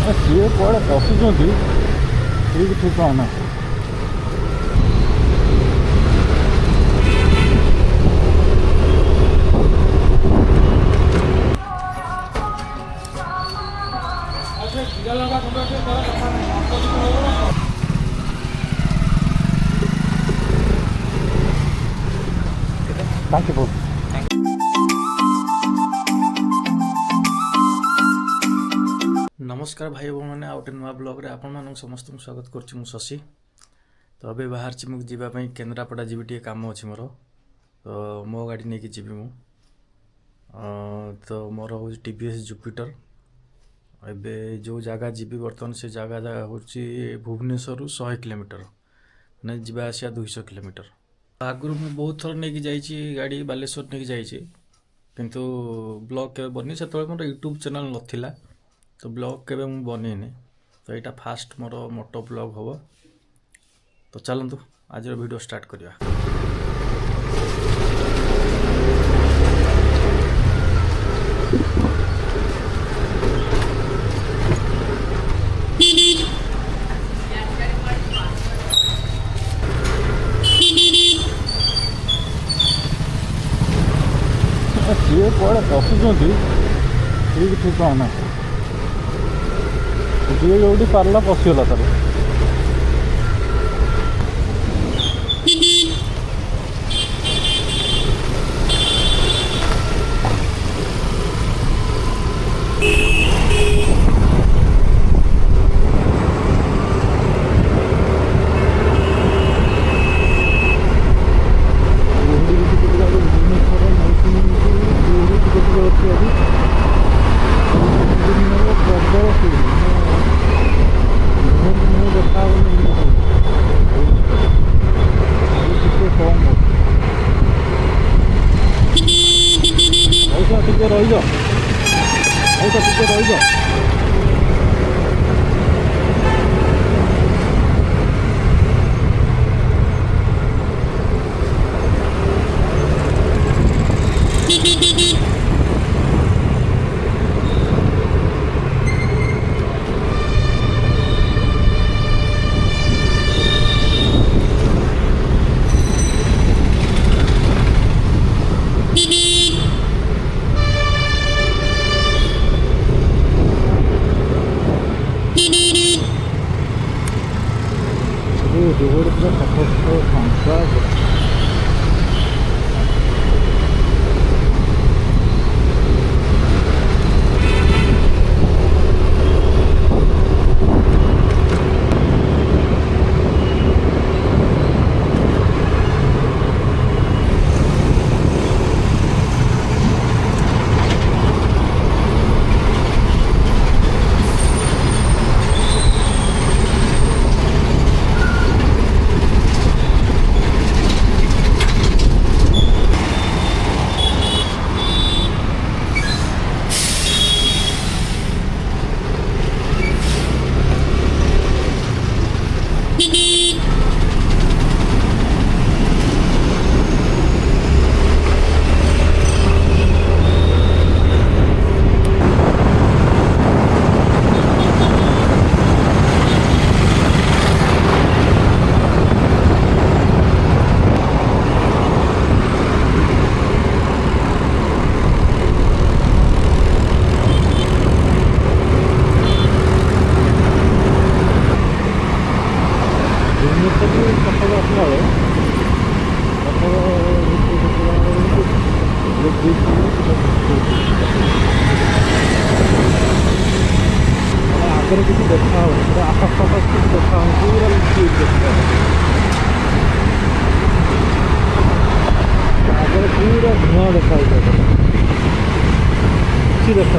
ସିଏ କୁଆଡ଼େ ପଶୁଛନ୍ତି ଠିକ୍ ଠିକଣା ନାହିଁ। Thank you both. नमस्कार भाई भौणी आउ गए नुआ ब्लग्रे आपण समस्त स्वागत करुच्ची मु शशि। तो अभी बाहर मुझे जीवाई केन्द्रापड़ा जी टे कम अच्छी मोर तो मो गाड़ी नहीं जी मु तो मोर हूँ टीवीएस जुपिटर। एबे जो जगह जी बर्तमान से जगह हूँ भुवनेश्वर 100 किलोमीटर मैंने जावा आसिया 200 किलोमीटर। आगुरी मुझे बहुत थर नहीं जाइए गाड़ी बालेश्वर नहीं जाइए किंतु ब्लॉग के बनी से मोर यूट्यूब चैनल नाला तो ब्लॉग केबे मु बनईनी तो यहाँ फास्ट मोर मोटो ब्लॉग हम। तो चलतु आज वीडियो स्टार्ट करिया। ସିଏ କୁଆଡ଼େ ପଶୁଛନ୍ତି ଠିକ୍ ଠିକଣା ନାହିଁ। ଯିଏ ଯେଉଁଠି ପାରିଲା ପଶିଗଲା ତାର। ଟିକେ ରହିଯାଅ ଟିକେ ରହିଯାଅ। रोड पूरा सफर फांका आगे किसी देखा हो आकाश पाकाश किसी देखा हो पूरा आगे पूरा धुआं देखा किसी देखा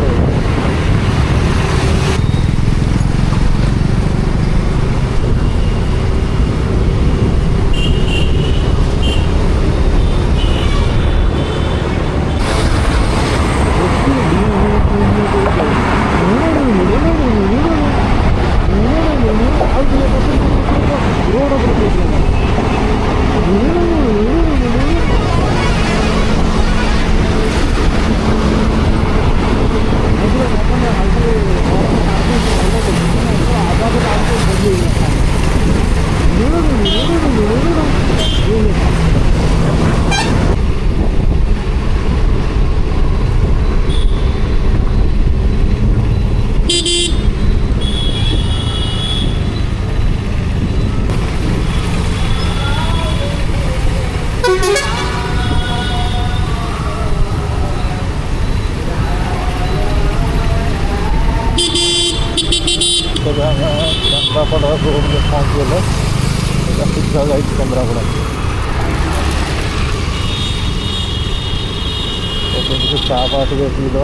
तेज आम केन्द्रापड़ा रोड में पहुँचगले सीधा जा केन्द्रापड़ा तो चा पा टे पीदे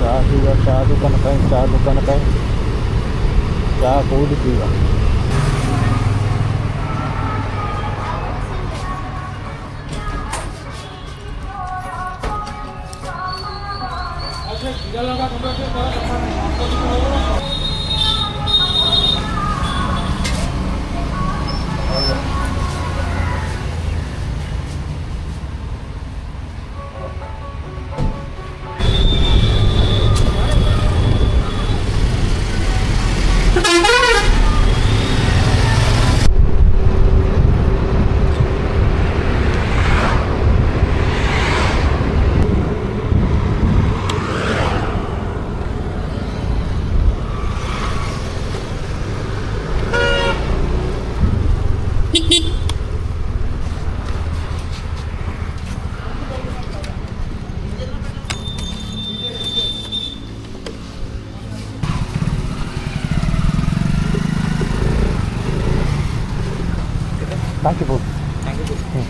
चा पीवा चा दुकान कहीं चा कौटी पीवा Thank you, both. Thank you, both.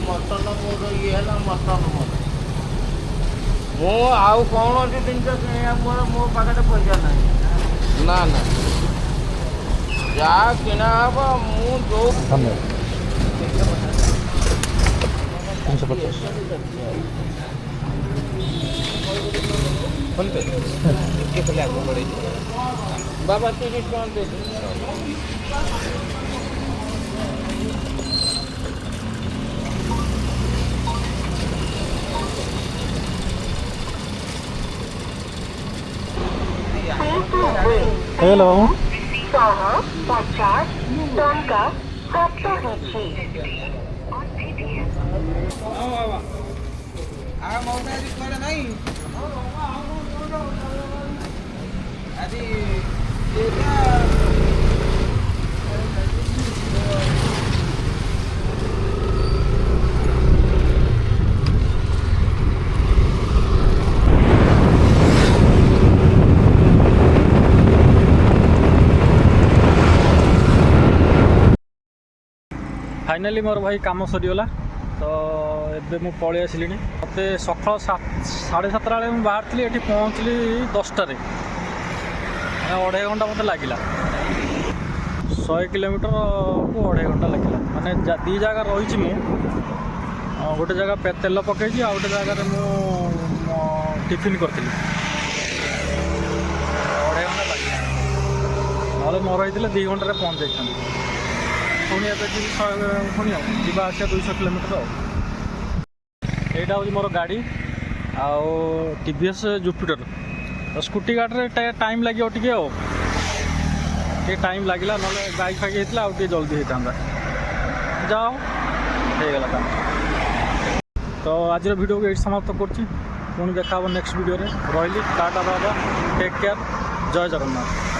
Mutton मोर ये है मटन मोर मो आउ कौन जिनस कि मो पाखे पैसा ना ना ना जहाँ किना हम मु जो धन्यवाद 350 फोन पे के पहले आगो बढ़े बाबा 30 टका दे हेलो 50 टंका सप्त होछि आ मौना जी करे नहीं आदि एटा फाइनाली मोर भाई काम सरीगला तो एबे मु पळि आसिली मत सकाल 7:30 बेले मुझे बाहर ये पहुँचली 10टार अढ़ाई घंटा मत लगे 100 किलोमीटर को 2.5 घंटा लगे माने दी जगह रही मु गोटे जगह तेल पकई आ गोटे जगार टिफिन करी 2.5 घंटा लगे ना न रही 2 घंटे पहुँच जाता पुणी पुणी जा आसा 200 किलोमीटर यहाँ हूँ मोर गाड़ी आउ टीवीएस जुपिटर स्कूटी गाड़ी टाइम लगे टे टाइम लगला ना बाइक फाइक होता आउ जल्दी होता जाओ होगला काम तो आज वीडियो को ये समाप्त कर देखा नेक्स्ट वीडियो रही टाटा बाबा टेक केयर जय जगन्नाथ।